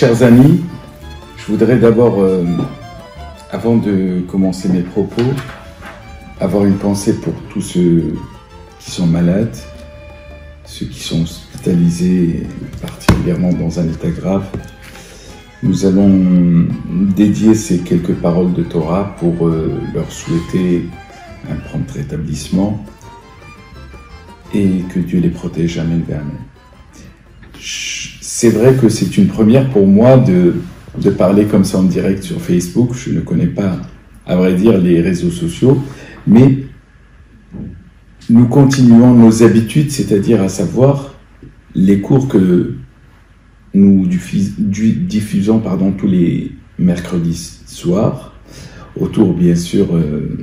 chers amis, je voudrais d'abord, avant de commencer mes propos, avoir une pensée pour tous ceux qui sont malades, ceux qui sont hospitalisés, particulièrement dans un état grave. Nous allons dédier ces quelques paroles de Torah pour leur souhaiter un prompt rétablissement et que Dieu les protège, amen, amen. C'est vrai que c'est une première pour moi de parler comme ça en direct sur Facebook. Je ne connais pas, à vrai dire, les réseaux sociaux, mais nous continuons nos habitudes, c'est-à-dire à savoir les cours que nous diffusons tous les mercredis soirs, autour bien sûr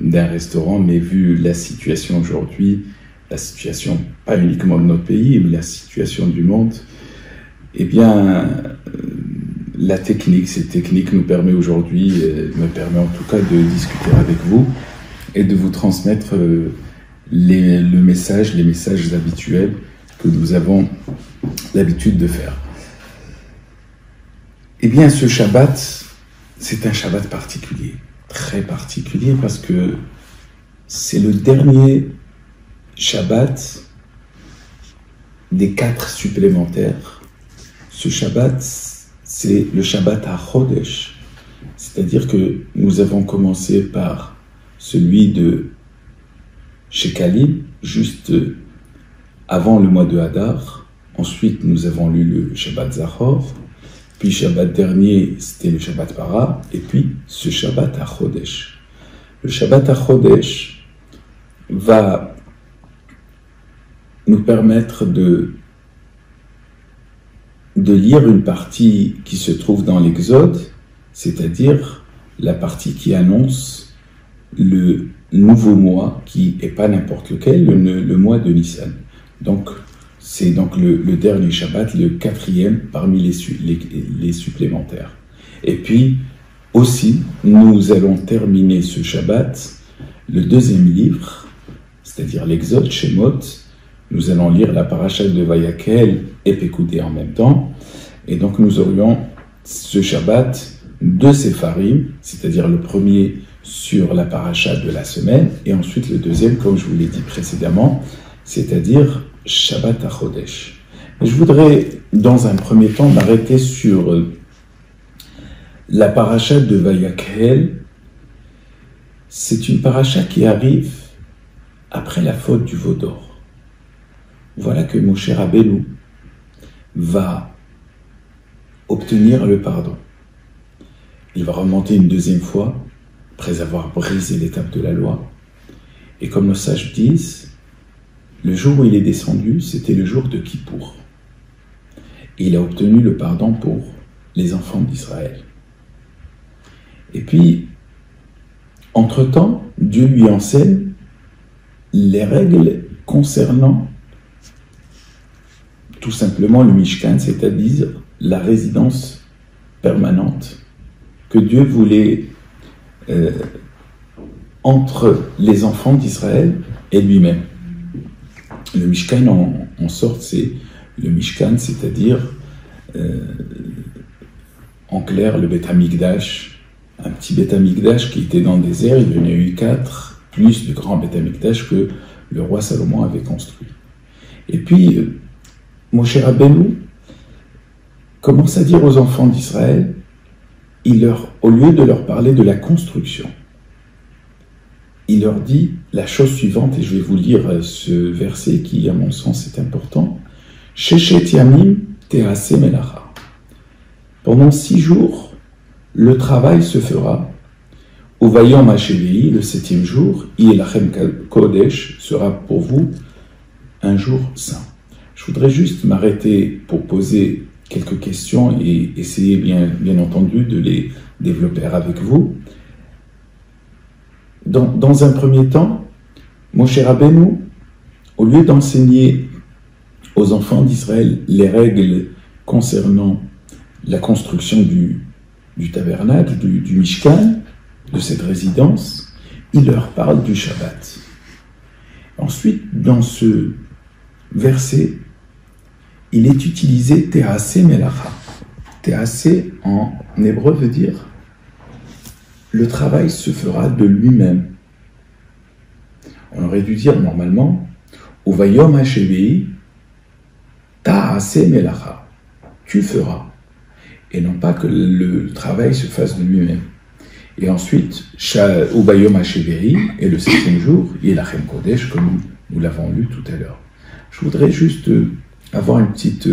d'un restaurant, mais vu la situation aujourd'hui, la situation pas uniquement de notre pays, mais la situation du monde, eh bien, cette technique nous permet aujourd'hui, me permet en tout cas de discuter avec vous et de vous transmettre les messages habituels que nous avons l'habitude de faire. Eh bien, ce Shabbat, c'est un Shabbat particulier, très particulier, parce que c'est le dernier Shabbat des 4 supplémentaires. Ce Shabbat, c'est le Shabbat à Chodesh, c'est-à-dire que nous avons commencé par celui de Shekalim, juste avant le mois de Hadar. Ensuite, nous avons lu le Shabbat Zachor, puis Shabbat dernier, c'était le Shabbat Para, et puis ce Shabbat à Chodesh. Le Shabbat à Chodesh va nous permettre de lire une partie qui se trouve dans l'Exode, c'est-à-dire la partie qui annonce le nouveau mois, qui n'est pas n'importe lequel, le mois de Nissan. Donc, c'est donc le dernier Shabbat, le 4e parmi les supplémentaires. Et puis, aussi, nous allons terminer ce Shabbat, le 2e livre, c'est-à-dire l'Exode, Shemot. Nous allons lire la paracha de Vayakhel et Pekoudé en même temps. Et donc nous aurions ce Shabbat 2 Séfarim, c'est-à-dire le premier sur la paracha de la semaine, et ensuite le deuxième, comme je vous l'ai dit précédemment, c'est-à-dire Shabbat à Chodesh. Je voudrais, dans un premier temps, m'arrêter sur la paracha de Vayakhel. C'est une paracha qui arrive après la faute du veau d'or. Voilà que Moshe Rabbeinu va obtenir le pardon. Il va remonter une 2e fois, après avoir brisé l'étape de la loi. Et comme nos sages disent, le jour où il est descendu, c'était le jour de Kippour. Et il a obtenu le pardon pour les enfants d'Israël. Et puis, entre-temps, Dieu lui enseigne les règles concernant tout simplement le Mishkan, c'est-à-dire la résidence permanente que Dieu voulait entre les enfants d'Israël et lui-même. Le Mishkan, en sorte, c'est le Mishkan, c'est-à-dire, en clair, le Beth Amikdash, un petit Beth Amikdash qui était dans le désert. Il y en a eu 4, plus le grand Beth Amikdash que le roi Salomon avait construit. Et puis, Moshe Rabbeinu commence à dire aux enfants d'Israël, au lieu de leur parler de la construction, il leur dit la chose suivante, et je vais vous lire ce verset qui, à mon sens, est important. Sheshet yamim te'aseh melacha. Pendant 6 jours, le travail se fera. Uvayom hashevii, le 7e jour, Yelachem kodesh, sera pour vous un jour saint. Je voudrais juste m'arrêter pour poser quelques questions et essayer bien entendu de les développer avec vous. Dans un premier temps, Moshe Rabbeinu, au lieu d'enseigner aux enfants d'Israël les règles concernant la construction du tabernacle, du Mishkan, de cette résidence, il leur parle du Shabbat. Ensuite, dans ce verset, il est utilisé Te'aseh Melacha. Théasé en hébreu veut dire le travail se fera de lui-même. On aurait dû dire normalement Uvayom Hashevi Ta'asé Melacha. Tu feras. Et non pas que le travail se fasse de lui-même. Et ensuite, Ubayom Hashevi, et le 7e jour, Yelachem Kodesh, comme nous l'avons lu tout à l'heure. Je voudrais juste avoir une petite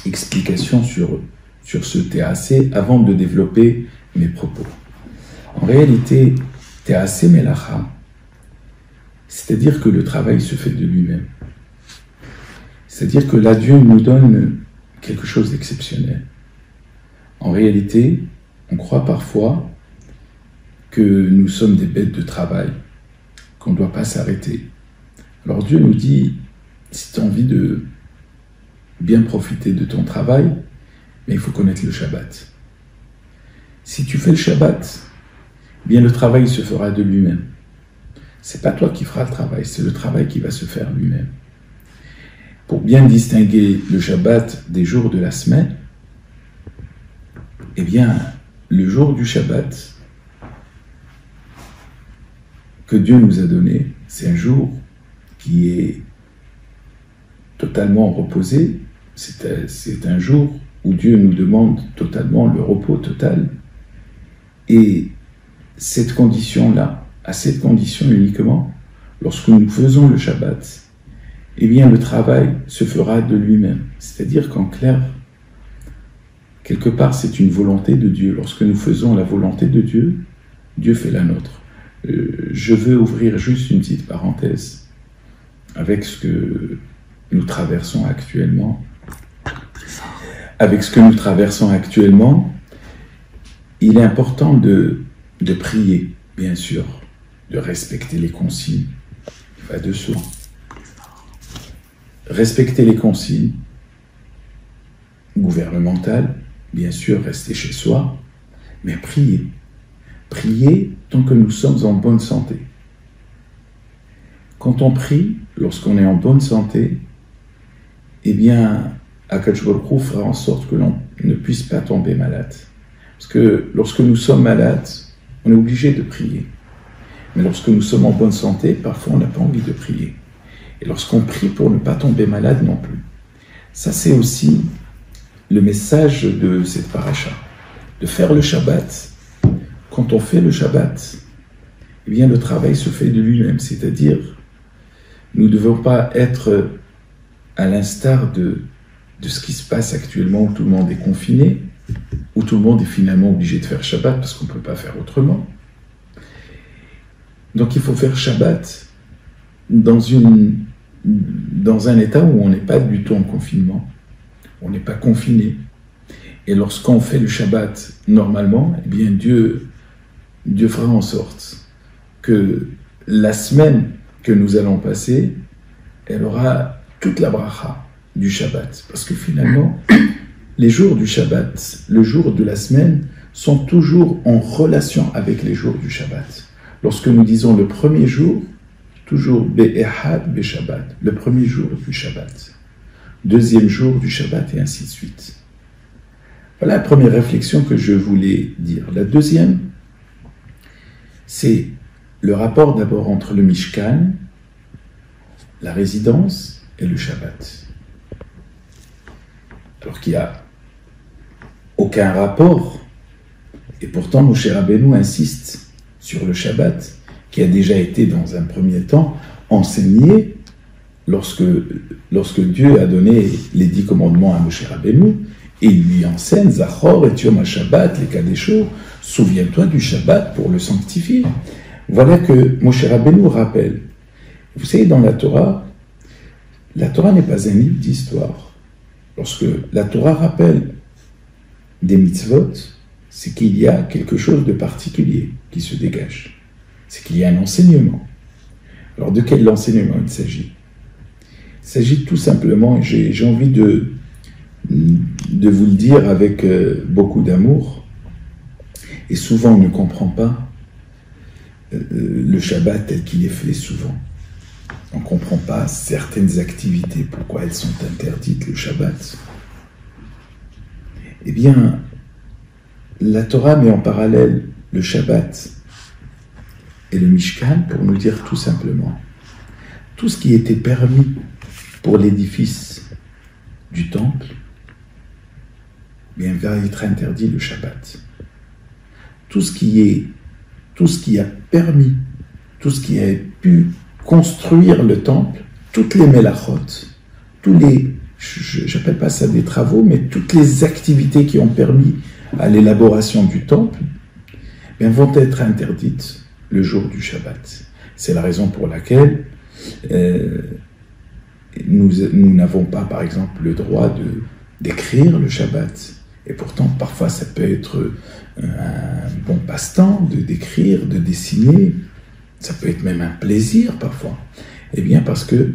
explication sur ce Théasé avant de développer mes propos. En réalité, Théasé Melacha, c'est-à-dire que le travail se fait de lui-même. C'est-à-dire que là, Dieu nous donne quelque chose d'exceptionnel. En réalité, on croit parfois que nous sommes des bêtes de travail, qu'on ne doit pas s'arrêter. Alors Dieu nous dit, si tu as envie de bien profiter de ton travail, mais il faut connaître le Shabbat. Si tu fais le Shabbat, bien le travail se fera de lui-même. C'est pas toi qui feras le travail, c'est le travail qui va se faire lui-même. Pour bien distinguer le Shabbat des jours de la semaine, eh bien, le jour du Shabbat que Dieu nous a donné, c'est un jour qui est totalement reposé. C'est un jour où Dieu nous demande totalement le repos total. Et cette condition-là, à cette condition uniquement, lorsque nous faisons le Shabbat, eh bien le travail se fera de lui-même. C'est-à-dire qu'en clair, quelque part c'est une volonté de Dieu. Lorsque nous faisons la volonté de Dieu, Dieu fait la nôtre. Je veux ouvrir juste une petite parenthèse avec ce que nous traversons actuellement. Avec ce que nous traversons actuellement, il est important de prier, bien sûr, de respecter les consignes. Il va de soi. Respecter les consignes gouvernementales, bien sûr, rester chez soi, mais prier. Prier tant que nous sommes en bonne santé. Quand on prie, lorsqu'on est en bonne santé, eh bien, Akadosh Baruch Hu fera en sorte que l'on ne puisse pas tomber malade. Parce que lorsque nous sommes malades, on est obligé de prier. Mais lorsque nous sommes en bonne santé, parfois on n'a pas envie de prier. Et lorsqu'on prie pour ne pas tomber malade non plus. Ça, c'est aussi le message de cette paracha. De faire le Shabbat. Quand on fait le Shabbat, eh bien le travail se fait de lui-même. C'est-à-dire, nous ne devons pas être à l'instar de ce qui se passe actuellement où tout le monde est confiné, où tout le monde est finalement obligé de faire Shabbat parce qu'on ne peut pas faire autrement. Donc il faut faire Shabbat dans un état où on n'est pas du tout en confinement, on n'est pas confiné. Et lorsqu'on fait le Shabbat normalement, eh bien Dieu fera en sorte que la semaine que nous allons passer, elle aura toute la bracha du Shabbat. Parce que finalement, les jours du Shabbat, le jour de la semaine, sont toujours en relation avec les jours du Shabbat. Lorsque nous disons le premier jour, toujours Be'ehad Be'Shabbat, le premier jour du Shabbat, deuxième jour du Shabbat et ainsi de suite. Voilà la première réflexion que je voulais dire. La deuxième, c'est le rapport d'abord entre le Mishkan, la résidence et le Shabbat. Alors qu'il n'y a aucun rapport, et pourtant Moshe Rabbeinu insiste sur le Shabbat, qui a déjà été dans un premier temps enseigné lorsque Dieu a donné les 10 commandements à Moshe Rabbeinu, et il lui enseigne Zachor et Yom HaShabbat, les Kadesho, souviens-toi du Shabbat pour le sanctifier. Voilà que Moshe Rabbeinu rappelle. Vous savez, dans la Torah n'est pas un livre d'histoire. Lorsque la Torah rappelle des mitzvot, c'est qu'il y a quelque chose de particulier qui se dégage. C'est qu'il y a un enseignement. Alors de quel enseignement il s'agit ? Il s'agit tout simplement, et j'ai envie de vous le dire avec beaucoup d'amour, et souvent on ne comprend pas le Shabbat tel qu'il est fait souvent. On ne comprend pas certaines activités, pourquoi elles sont interdites le Shabbat. Eh bien, la Torah met en parallèle le Shabbat et le Mishkan pour nous dire tout simplement tout ce qui était permis pour l'édifice du temple, bien va être interdit le Shabbat. Tout ce qui a permis, tout ce qui a pu construire le temple, toutes les melachot, j'appelle pas ça des travaux, mais toutes les activités qui ont permis à l'élaboration du temple, bien, vont être interdites le jour du Shabbat. C'est la raison pour laquelle nous n'avons pas, par exemple, le droit d'écrire le Shabbat. Et pourtant, parfois, ça peut être un bon passe-temps d'écrire, de dessiner. Ça peut être même un plaisir, parfois. Eh bien, parce que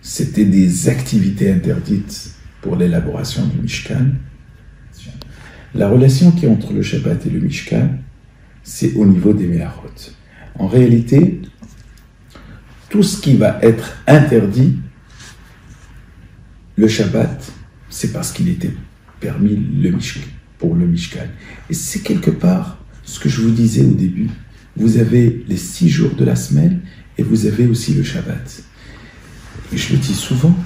c'était des activités interdites pour l'élaboration du Mishkan. La relation qui est entre le Shabbat et le Mishkan, c'est au niveau des Meharot. En réalité, tout ce qui va être interdit, le Shabbat, c'est parce qu'il était permis pour le Mishkan. Et c'est quelque part ce que je vous disais au début. Vous avez les 6 jours de la semaine et vous avez aussi le Shabbat. Et je le dis souvent,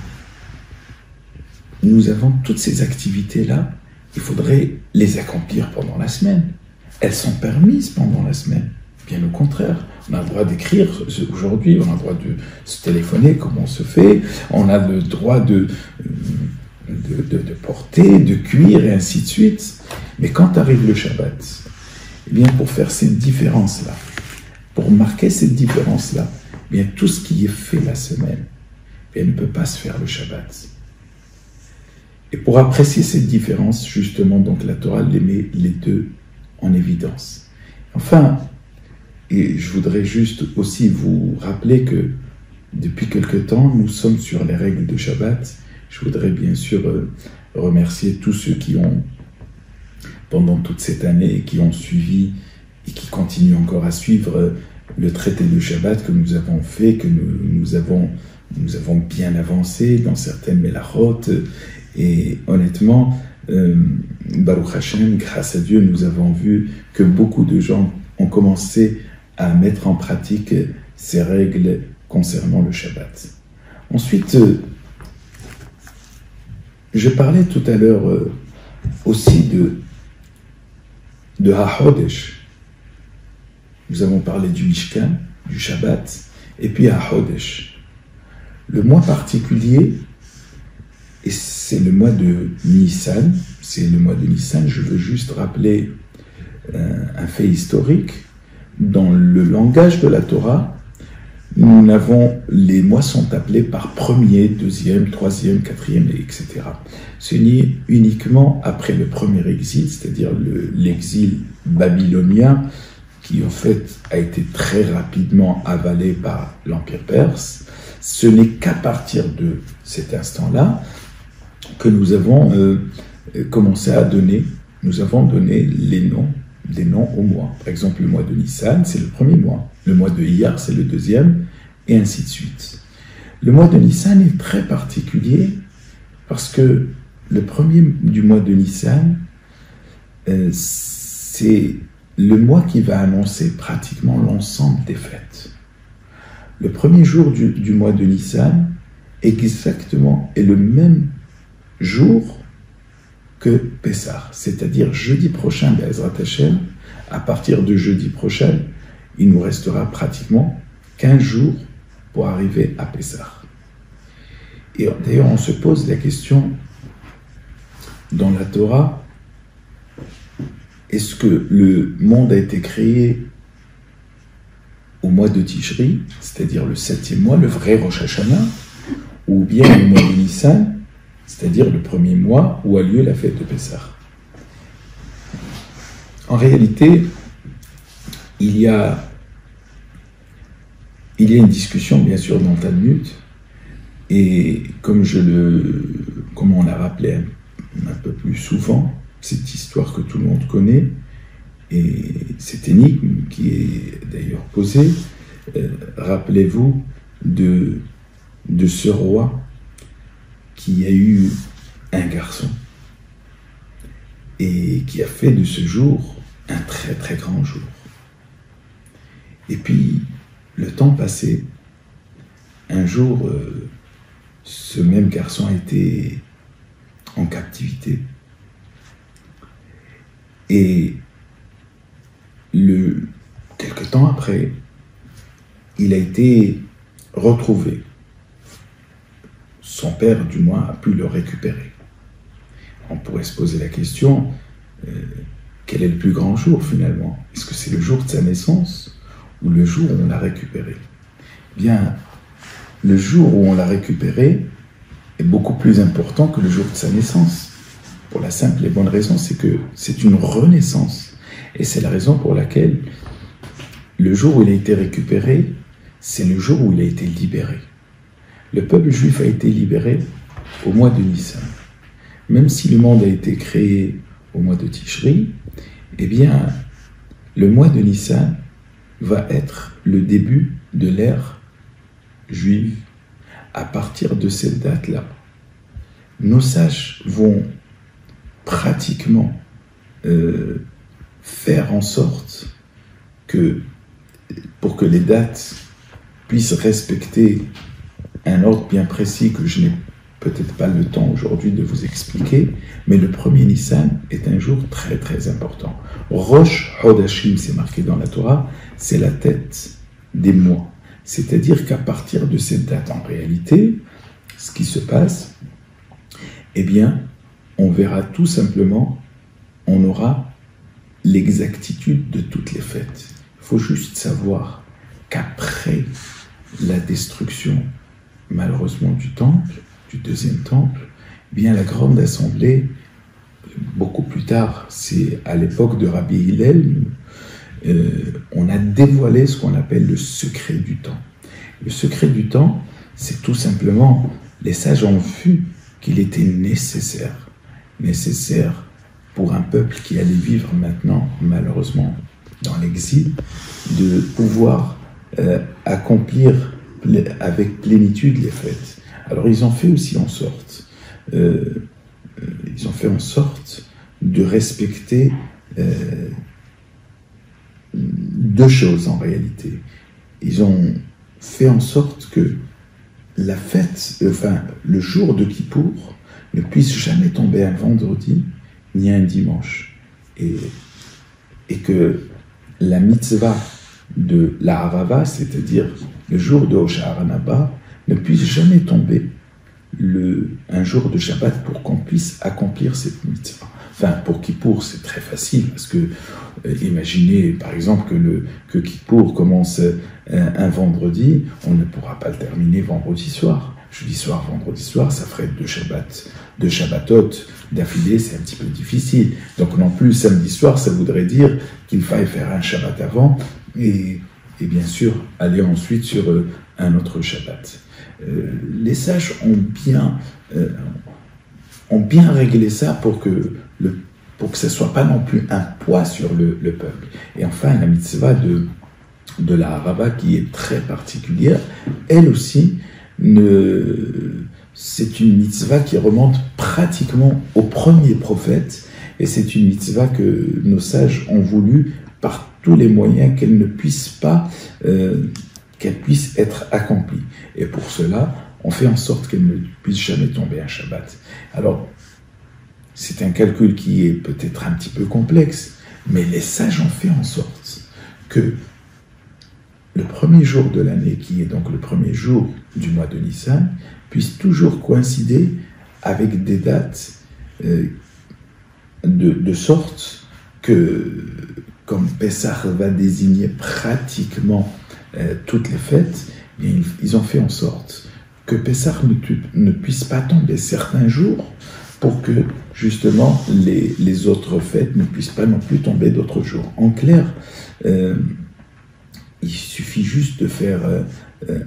nous avons toutes ces activités-là, il faudrait les accomplir pendant la semaine. Elles sont permises pendant la semaine. Bien au contraire, on a le droit d'écrire aujourd'hui, on a le droit de se téléphoner comme on se fait, on a le droit de porter, de cuire et ainsi de suite. Mais quand arrive le Shabbat, eh bien pour faire cette différence-là, pour marquer cette différence-là, eh bien tout ce qui est fait la semaine, eh bien, ne peut pas se faire le Shabbat. Et pour apprécier cette différence, justement, donc la Torah les met les deux en évidence. Enfin, et je voudrais juste aussi vous rappeler que depuis quelque temps, nous sommes sur les règles de Shabbat. Je voudrais bien sûr remercier tous ceux qui ont, pendant toute cette année, qui ont suivi et qui continuent encore à suivre le traité de Shabbat que nous avons fait, que nous avons bien avancé dans certaines melachot. Et honnêtement, Baruch Hashem, grâce à Dieu, nous avons vu que beaucoup de gens ont commencé à mettre en pratique ces règles concernant le Shabbat. Ensuite, je parlais tout à l'heure aussi de HaHodesh. Nous avons parlé du Mishkan, du Shabbat, et puis HaHodesh. Le mois particulier, et c'est le mois de Nissan. C'est le mois de Nissan. Je veux juste rappeler un fait historique. Dans le langage de la Torah, les mois sont appelés par premier, deuxième, troisième, quatrième, etc. C'est uniquement après le premier exil, c'est-à-dire l'exil babylonien, qui en fait a été très rapidement avalé par l'Empire perse. Ce n'est qu'à partir de cet instant-là que nous avons commencé à donner, nous avons donné des noms aux mois. Par exemple, le mois de Nissan, c'est le premier mois. Le mois de Iyar, c'est le deuxième, et ainsi de suite. Le mois de Nissan est très particulier parce que le premier du mois de Nissan, c'est le mois qui va annoncer pratiquement l'ensemble des fêtes. Le premier jour du mois de Nissan exactement est le même jour que Pessah, c'est-à-dire jeudi prochain, Be'ezrat Hashem. À partir de jeudi prochain, il nous restera pratiquement 15 jours pour arriver à Pessah. Et d'ailleurs, on se pose la question dans la Torah, est-ce que le monde a été créé au mois de Tishri, c'est-à-dire le 7e mois, le vrai Rosh Hashanah, ou bien le mois de Nissan, c'est-à-dire le premier mois où a lieu la fête de Pessah? En réalité, il y a une discussion, bien sûr, dans le Talmud, et comme on l'a rappelé un peu plus souvent, cette histoire que tout le monde connaît, et cette énigme qui est d'ailleurs posée, rappelez-vous de ce roi qui a eu un garçon. et qui a fait de ce jour un très très grand jour. Et puis, le temps passé, un jour, ce même garçon a été en captivité. Et quelque temps après, il a été retrouvé. Son père, du moins, a pu le récupérer. On pourrait se poser la question, quel est le plus grand jour finalement? Est-ce que c'est le jour de sa naissance ou le jour où on l'a récupéré? Bien, le jour où on l'a récupéré est beaucoup plus important que le jour de sa naissance. Pour la simple et bonne raison, c'est que c'est une renaissance. Et c'est la raison pour laquelle le jour où il a été récupéré, c'est le jour où il a été libéré. Le peuple juif a été libéré au mois de Nissan. Même si le monde a été créé au mois de Tishri, eh bien, le mois de Nissan va être le début de l'ère juive. À partir de cette date-là, nos sages vont pratiquement faire en sorte que, pour que les dates puissent respecter un ordre bien précis que je n'ai peut-être pas le temps aujourd'hui de vous expliquer, mais le premier Nissan est un jour très très important. Rosh Hodashim, c'est marqué dans la Torah, c'est la tête des mois. C'est-à-dire qu'à partir de cette date, en réalité, ce qui se passe, eh bien, on verra tout simplement, on aura l'exactitude de toutes les fêtes. Il faut juste savoir qu'après la destruction, malheureusement, du temple, du deuxième temple, eh bien la grande assemblée, beaucoup plus tard, c'est à l'époque de Rabbi Hillel, on a dévoilé ce qu'on appelle le secret du temps. Le secret du temps, c'est tout simplement, les sages ont vu qu'il était nécessaire pour un peuple qui allait vivre maintenant, malheureusement, dans l'exil, de pouvoir accomplir avec plénitude les fêtes. Alors ils ont fait aussi en sorte, de respecter deux choses en réalité. Ils ont fait en sorte que la fête, le jour de Kippour ne puisse jamais tomber un vendredi ni un dimanche. Et que la mitzvah de la Harava, c'est-à-dire le jour de Hosha'ar Haba, ne puisse jamais tomber un jour de Shabbat pour qu'on puisse accomplir cette mitzvah. Enfin, pour Kippour, c'est très facile, parce que imaginez, par exemple, que Kippour commence un vendredi, on ne pourra pas le terminer vendredi soir. Jeudi soir, vendredi soir, ça ferait deux Shabbatot d'affilée, c'est un petit peu difficile. Donc non plus, samedi soir, ça voudrait dire qu'il faille faire un Shabbat avant, et bien sûr, aller ensuite sur un autre Shabbat. Les sages ont bien réglé ça pour que ça ne soit pas non plus un poids sur le peuple. Et enfin, la mitzvah de la Harava, qui est très particulière, elle aussi, c'est une mitzvah qui remonte pratiquement au premier prophète, et c'est une mitzvah que nos sages ont voulu, par tous les moyens, qu'elle ne puisse pas, qu'elle puisse être accomplie. Et pour cela, on fait en sorte qu'elle ne puisse jamais tomber un Shabbat. Alors, c'est un calcul qui est peut-être un petit peu complexe, mais les sages ont fait en sorte que le premier jour de l'année, qui est donc le premier jour du mois de Nissan, puisse toujours coïncider avec des dates de sorte que, comme Pessah va désigner pratiquement toutes les fêtes, bien, ils ont fait en sorte que Pessah ne puisse pas tomber certains jours pour que, justement, les autres fêtes ne puissent pas non plus tomber d'autres jours. En clair, il suffit juste de faire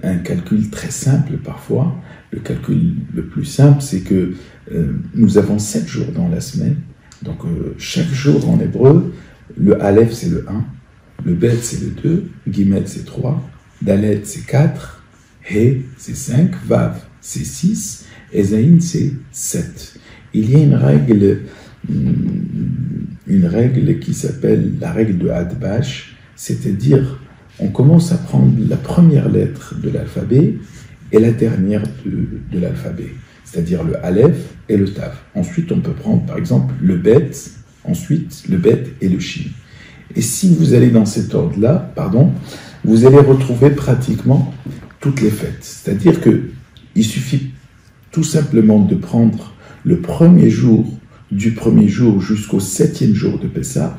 un calcul très simple parfois. Le calcul le plus simple, c'est que nous avons 7 jours dans la semaine. Donc, chaque jour en hébreu, le Aleph, c'est le 1, le Bet, c'est le 2, Gimel, c'est 3, Dalet, c'est 4, He, c'est 5, Vav, c'est 6, et Zayin, c'est 7. Il y a une règle une règle qui s'appelle la règle de Hadbash, c'est-à-dire on commence à prendre la première lettre de l'alphabet et la dernière de l'alphabet, c'est-à-dire le Aleph et le Tav. Ensuite, on peut prendre par exemple le Bet, ensuite le Bet et le Shin. Et si vous allez dans cet ordre-là, vous allez retrouver pratiquement toutes les fêtes. C'est-à-dire qu'il suffit tout simplement de prendre le premier jour du premier jour jusqu'au 7e jour de Pessah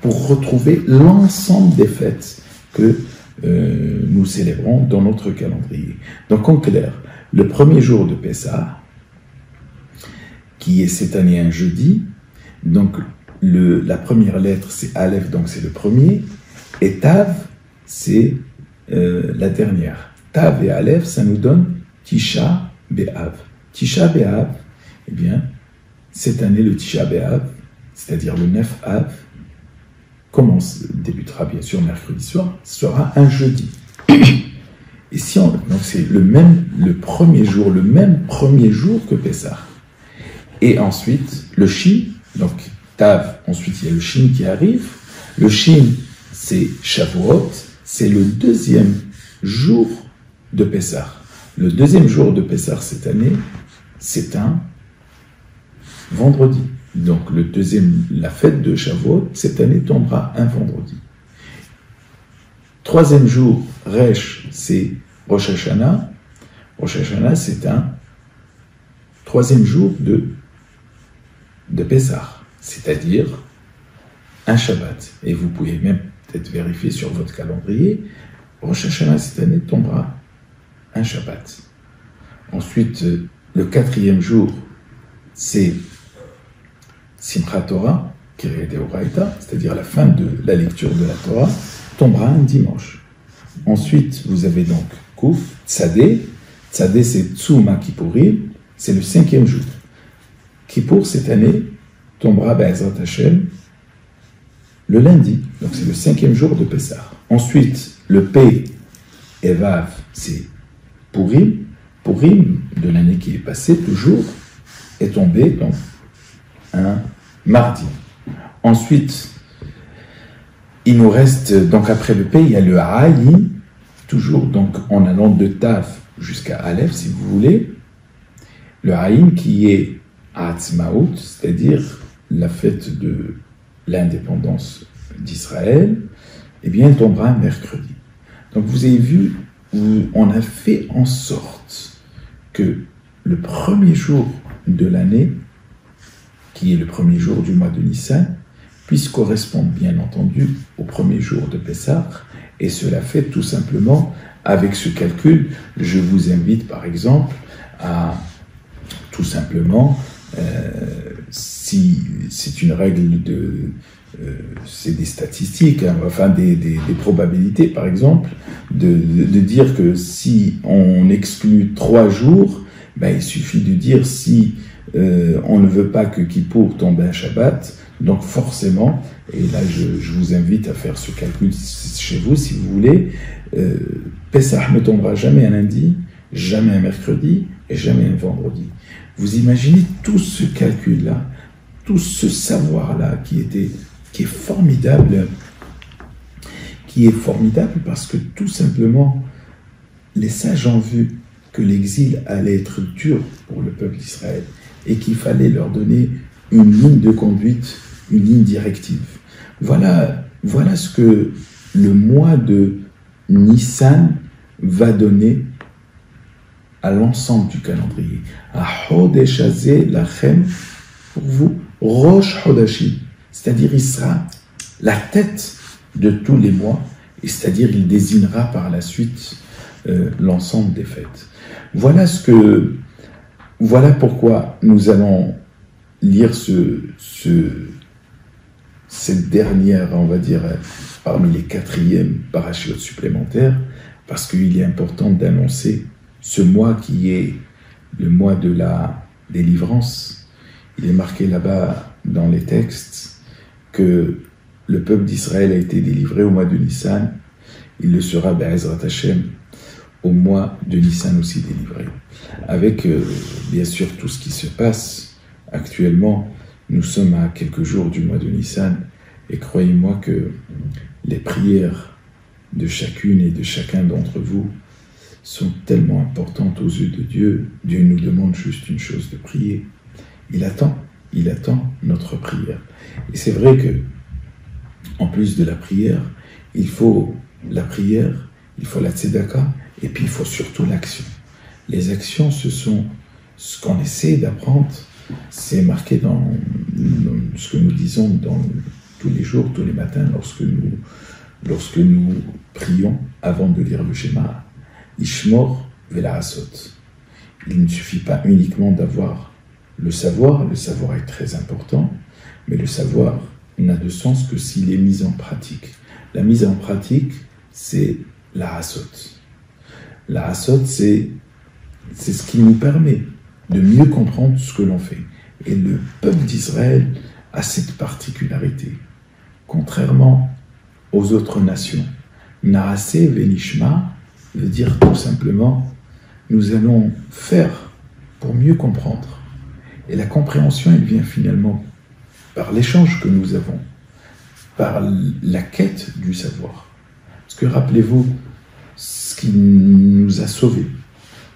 pour retrouver l'ensemble des fêtes que nous célébrons dans notre calendrier. Donc en clair, le premier jour de Pessah, qui est cette année un jeudi, donc la première lettre c'est Aleph, donc c'est le premier, et Tav c'est la dernière. Tav et Aleph, ça nous donne Tisha B'Av. Tisha B'Av, eh bien, cette année, le Tisha B'Av, c'est-à-dire le 9 Av, débutera bien sûr mercredi soir, sera un jeudi. Et donc c'est le même premier jour que Pessah. Et ensuite, le Shin, donc Tav, ensuite il y a le Shin qui arrive. Le Shin, c'est Shavuot, c'est le deuxième jour de Pessah. Le deuxième jour de Pessah cette année, c'est un vendredi. Donc la fête de Shavuot, cette année, tombera un vendredi. Troisième jour, Resh, c'est Rosh Hashanah. Rosh Hashanah, c'est un troisième jour de Pessah, c'est-à-dire un Shabbat. Et vous pouvez même peut-être vérifier sur votre calendrier, Rosh Hashanah, cette année, tombera un Shabbat. Ensuite, le quatrième jour, c'est Simchat Torah, Kyrie Deoraita, c'est-à-dire la fin de la lecture de la Torah, tombera un dimanche. Ensuite, vous avez donc Kouf, Tzadé. Tzadé, c'est Tsuma Kippourim, c'est le 5e jour. Kippour, cette année, tombera Be'ezrat Hashem le lundi, donc c'est le 5e jour de Pessah. Ensuite, le P et Vav, c'est Purim. Purim, de l'année qui est passée, toujours, est tombé donc un mardi. Ensuite, il nous reste, donc après le P, il y a le Aïn, toujours donc en allant de Tav jusqu'à Aleph, si vous voulez. Le Aïn qui est Atzmaout, c'est-à-dire la fête de l'indépendance d'Israël, eh bien, il tombera un mercredi. Donc vous avez vu, on a fait en sorte que le premier jour de l'année, qui est le premier jour du mois de Nissan, puisse correspondre bien entendu au premier jour de Pessah, et cela fait tout simplement avec ce calcul. Je vous invite par exemple à tout simplement, si c'est une règle c'est des statistiques, hein, enfin des probabilités par exemple, de dire que si on exclut 3 jours, ben, il suffit de dire si on ne veut pas que Kippour tombe un Shabbat, donc forcément, et là je vous invite à faire ce calcul chez vous si vous voulez, Pessah ne tombera jamais un lundi, jamais un mercredi et jamais un vendredi. Vous imaginez tout ce calcul-là, tout ce savoir-là qui est formidable parce que tout simplement, les sages ont vu que l'exil allait être dur pour le peuple d'Israël et qu'il fallait leur donner une ligne de conduite, une ligne directive. Voilà ce que le mois de Nissan va donner à l'ensemble du calendrier. À Chodesh Hazeh Lachem, pour vous, Rosh Chodashim, c'est-à-dire il sera la tête de tous les mois, et c'est-à-dire il désignera par la suite l'ensemble des fêtes. Voilà pourquoi nous allons lire cette dernière, on va dire, parmi les 4e parachutes supplémentaires, parce qu'il est important d'annoncer ce mois qui est le mois de la délivrance. Il est marqué là-bas dans les textes que le peuple d'Israël a été délivré au mois de Nissan. Il le sera, Be'ezrat Hashem, au mois de Nissan aussi délivré. Avec, bien sûr, tout ce qui se passe actuellement, Nous sommes à quelques jours du mois de Nissan et croyez-moi que les prières de chacune et de chacun d'entre vous sont tellement importantes aux yeux de Dieu. Dieu nous demande juste une chose, de prier. Il attend notre prière. Et c'est vrai que, en plus de la prière, il faut la tzedaka, et puis il faut surtout l'action. Les actions, ce sont ce qu'on essaie d'apprendre, c'est marqué dans ce que nous disons tous les jours, tous les matins, lorsque nous prions avant de lire le schéma, Ishmor Velaasot. Il ne suffit pas uniquement d'avoir le savoir est très important, mais le savoir n'a de sens que s'il est mis en pratique. La mise en pratique, c'est la Hasot. La Hasot, c'est ce qui nous permet de mieux comprendre ce que l'on fait. Et le peuple d'Israël a cette particularité. Contrairement aux autres nations, Naase Venishma veut dire tout simplement nous allons faire pour mieux comprendre. Et la compréhension, elle vient finalement par l'échange que nous avons, par la quête du savoir. Parce que rappelez-vous, ce qui nous a sauvés,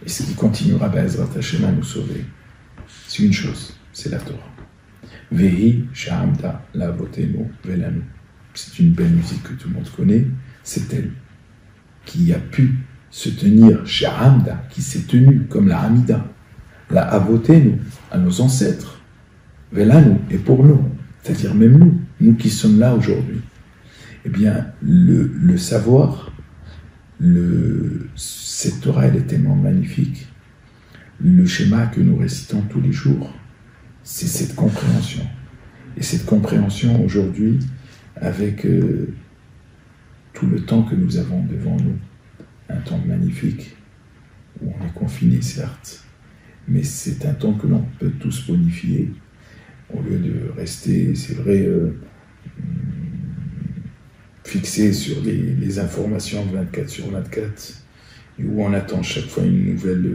et ce qui continuera Be'ezrat Hashem à nous sauver, c'est une chose, c'est la Torah. Vehi Sha'amda La'avotenu Velanu. C'est une belle musique que tout le monde connaît, c'est elle qui a pu se tenir, Sha'amda, qui s'est tenue comme la Hamida, la Avotenu, à nos ancêtres, Velanu, et pour nous, c'est-à-dire même nous qui sommes là aujourd'hui. Eh bien, le savoir, cette Torah, elle est tellement magnifique. Le schéma que nous récitons tous les jours, c'est cette compréhension. Et cette compréhension aujourd'hui, avec tout le temps que nous avons devant nous, un temps magnifique, où on est confiné certes, mais c'est un temps que l'on peut tous bonifier, au lieu de rester, c'est vrai, fixé sur les informations 24/24, où on attend chaque fois une nouvelle...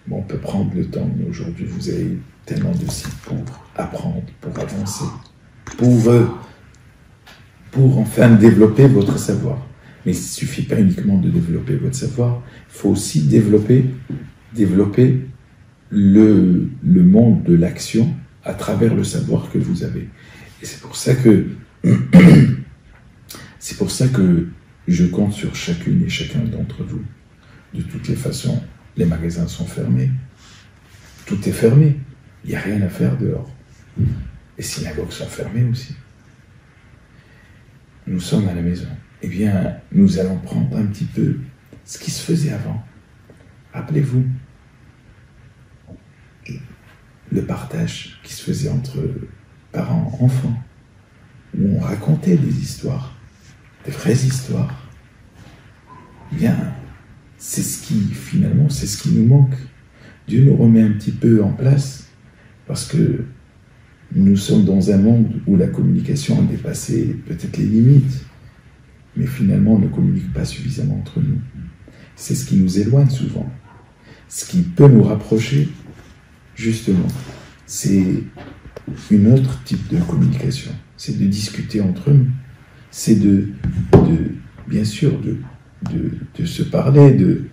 Bon, on peut prendre le temps, mais aujourd'hui, vous avez tellement de sites pour apprendre, pour avancer, pour enfin développer votre savoir. Mais il ne suffit pas uniquement de développer votre savoir, il faut aussi développer le monde de l'action à travers le savoir que vous avez. Et c'est pour ça que je compte sur chacune et chacun d'entre vous. De toutes les façons, les magasins sont fermés. Tout est fermé. Il n'y a rien à faire dehors. Les synagogues sont fermées aussi. Nous sommes à la maison. Eh bien, nous allons prendre un petit peu ce qui se faisait avant. Rappelez-vous, le partage qui se faisait entre parents, enfants, où on racontait des histoires, des vraies histoires. Eh bien, c'est ce qui nous manque. Dieu nous remet un petit peu en place, parce que nous sommes dans un monde où la communication a dépassé peut-être les limites, mais finalement on ne communique pas suffisamment entre nous. C'est ce qui nous éloigne souvent. Ce qui peut nous rapprocher, justement, c'est une autre type de communication. C'est de discuter entre nous. C'est bien sûr, de se parler, de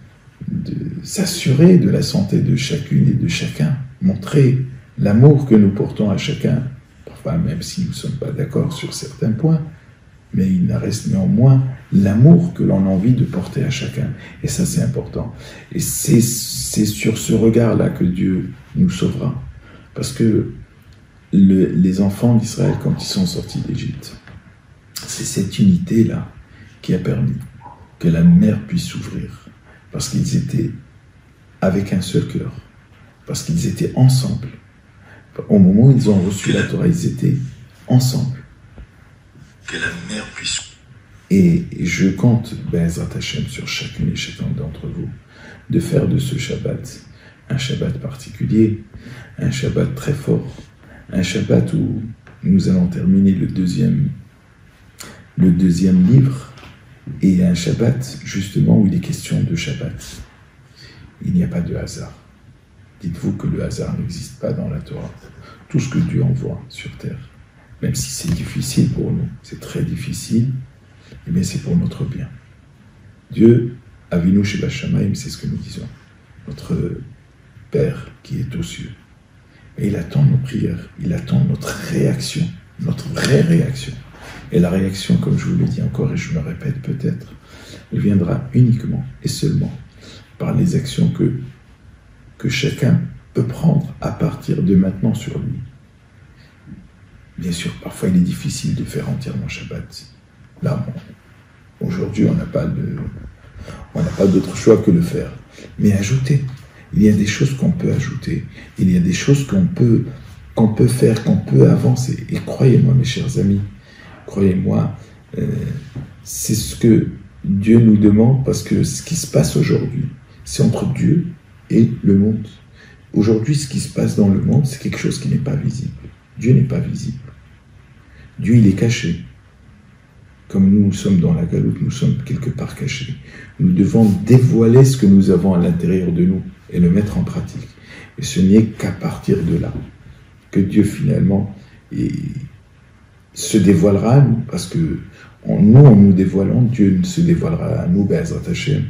s'assurer de la santé de chacune et de chacun, montrer l'amour que nous portons à chacun, parfois même si nous ne sommes pas d'accord sur certains points, mais il reste néanmoins l'amour que l'on a envie de porter à chacun. Et ça, c'est important. Et c'est sur ce regard-là que Dieu nous sauvera. Parce que les enfants d'Israël, quand ils sont sortis d'Égypte, c'est cette unité-là qui a permis que la mer puisse s'ouvrir. Parce qu'ils étaient avec un seul cœur. Parce qu'ils étaient ensemble. Au moment où ils ont reçu la Torah, ils étaient ensemble. Que la mer puisse... Et je compte, Be'ezrat Hashem, sur chacune et chacun d'entre vous, de faire de ce Shabbat un Shabbat particulier, un Shabbat très fort, un Shabbat où nous allons terminer le deuxième livre, et un Shabbat, justement, où il est question de Shabbat. Il n'y a pas de hasard. Dites-vous que le hasard n'existe pas dans la Torah. tout ce que Dieu envoie sur terre. Même si c'est difficile pour nous, c'est très difficile, eh bien c'est pour notre bien. Dieu, Avinu Sheba Shamayim, c'est ce que nous disons. Notre Père qui est aux cieux. Et il attend nos prières, il attend notre réaction, notre vraie réaction. Et la réaction, comme je vous le dis encore et je me répète peut-être, elle viendra uniquement et seulement par les actions que chacun peut prendre à partir de maintenant sur lui. Bien sûr, parfois il est difficile de faire entièrement Shabbat. Là, aujourd'hui, on n'a pas d'autre choix que de le faire. Mais ajouter, il y a des choses qu'on peut ajouter, il y a des choses qu'on peut faire, qu'on peut avancer. Et croyez-moi, mes chers amis, croyez-moi, c'est ce que Dieu nous demande, parce que ce qui se passe aujourd'hui, c'est entre Dieu et le monde. Aujourd'hui, ce qui se passe dans le monde, c'est quelque chose qui n'est pas visible. Dieu n'est pas visible. Dieu, il est caché. Comme nous sommes dans la galoute, nous sommes quelque part cachés. Nous devons dévoiler ce que nous avons à l'intérieur de nous et le mettre en pratique. Et ce n'est qu'à partir de là que Dieu, finalement, se dévoilera à nous. Parce que en nous dévoilant, Dieu se dévoilera à nous, Be'ezrat Hashem.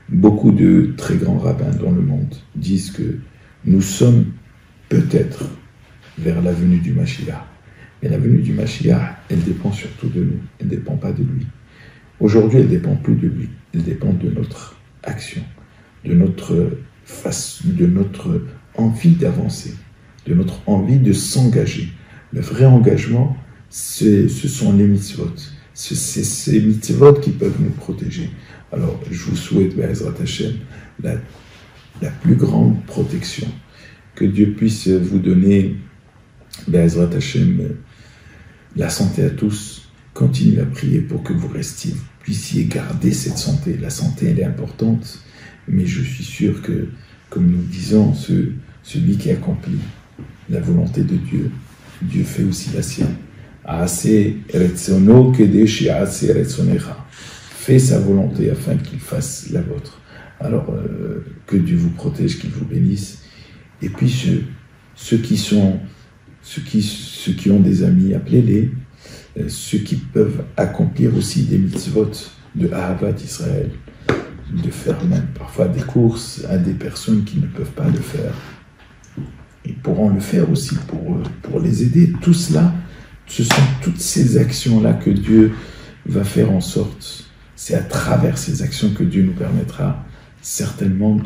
Beaucoup de très grands rabbins dans le monde disent que nous sommes peut-être vers la venue du Mashiach. Mais la venue du Mashiach, elle dépend surtout de nous, elle ne dépend pas de lui. Aujourd'hui, elle ne dépend plus de lui, elle dépend de notre action, de notre envie d'avancer, de notre envie de s'engager. Le vrai engagement, ce sont les mitzvot. C'est ces mitzvot qui peuvent nous protéger. Alors, je vous souhaite, Be'ezrat Hashem, la plus grande protection. Que Dieu puisse vous donner, Be'ezrat Hashem, la santé à tous. Continuez à prier pour que vous puissiez garder cette santé. La santé, elle est importante, mais je suis sûr que, comme nous disons, celui qui accomplit la volonté de Dieu, Dieu fait aussi la sienne. Fais sa volonté afin qu'il fasse la vôtre. Alors, que Dieu vous protège, qu'il vous bénisse. Et puis, ceux qui ont des amis, appelez-les. Ceux qui peuvent accomplir aussi des mitzvot de Ahavat Israël, de faire même parfois des courses à des personnes qui ne peuvent pas le faire. Ils pourront le faire aussi pour les aider. Tout cela, ce sont toutes ces actions-là que Dieu va faire en sorte. C'est à travers ces actions que Dieu nous permettra certainement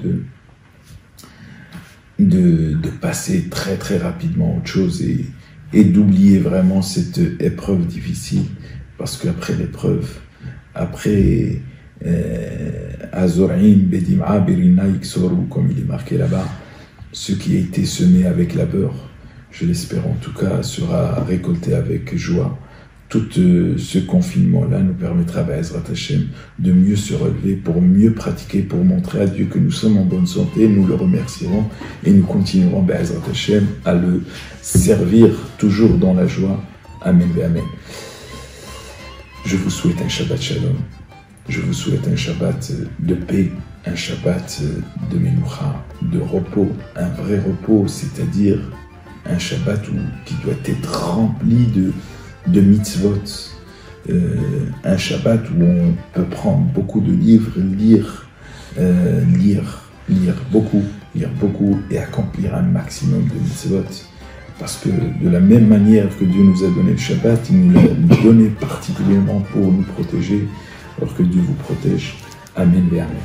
de passer très très rapidement à autre chose et d'oublier vraiment cette épreuve difficile, parce qu'après l'épreuve, après Azorim Bedim'a Berina Iksoru, comme il est marqué là-bas, ce qui a été semé avec labeur, je l'espère en tout cas, sera récolté avec joie. Tout ce confinement-là nous permettra, Be'ezrat Hashem, de mieux se relever, pour mieux pratiquer, pour montrer à Dieu que nous sommes en bonne santé. Nous le remercierons et nous continuerons, Be'ezrat Hashem, à le servir toujours dans la joie. Amen et Amen. Je vous souhaite un Shabbat Shalom. Je vous souhaite un Shabbat de paix, un Shabbat de Menucha, de repos, un vrai repos, c'est-à-dire un Shabbat qui doit être rempli de mitzvot, un Shabbat où on peut prendre beaucoup de livres, lire beaucoup et accomplir un maximum de mitzvot. Parce que de la même manière que Dieu nous a donné le Shabbat, il nous l'a donné particulièrement pour nous protéger, alors que Dieu vous protège. Amen et Amen.